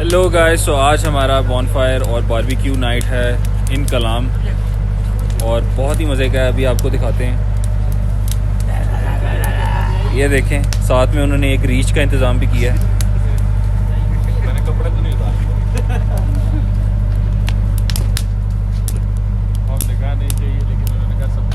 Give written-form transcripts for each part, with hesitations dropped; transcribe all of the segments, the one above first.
Hello guys, तो आज हमारा बॉनफायर और बारबेक्यू नाइट है इन कलाम और बहुत ही मज़े का है। अभी आपको दिखाते हैं, ये देखें, साथ में उन्होंने एक रीच का इंतज़ाम भी किया है। मैंने कपड़े तो नहीं उतारे और निकाह नहीं चाहिए, लेकिन उन्होंने कहा सब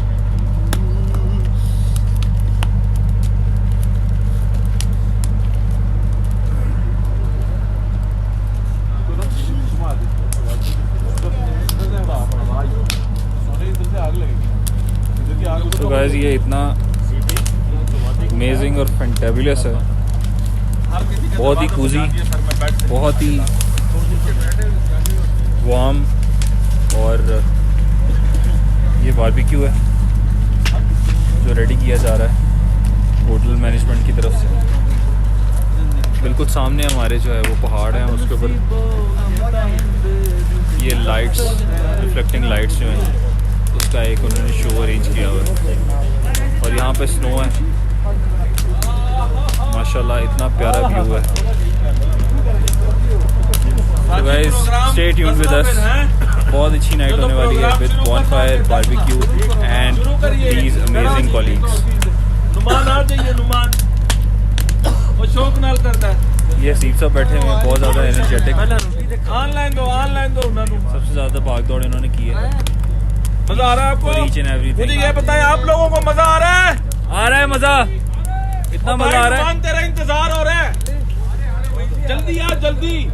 तो गाइस ये इतना अमेजिंग और फैंटेबुलस है, बहुत ही कूजी, बहुत ही वार्म। और ये बारबेक्यू है जो रेडी किया जा रहा है होटल मैनेजमेंट की तरफ से। बिल्कुल सामने हमारे जो है वो पहाड़ हैं, उसके ऊपर ये लाइट्स, रिफ्लेक्टिंग लाइट्स जो हैं उसका एक उन्होंने शो अरेंज किया हुआ है। और यहाँ पे स्नो है, माशाल्लाह इतना प्यारा व्यू है। तो guys stay tuned with us, बहुत अच्छी नाइट होने वाली है with bonfire, barbecue and these amazing colleagues. Numan आ जाइए, नुमान वो शौक नाल करता है। ये सीट सब बैठे हुए हैं, बहुत ज़्यादा एनर्जेटिक। ऑनलाइन दो उन्होंने सबसे ज़्यादा भाग दौड़ इन्होंने की है। मजा आ रहा है आपको? Each and everything. मुझे ये बताएं, आप लोगों को मजा आ रहा है? आ रहा है मज़ा, इतना मज़ा आ रहा है। तेरा इंतजार हो रहा है, जल्दी आ जल्दी।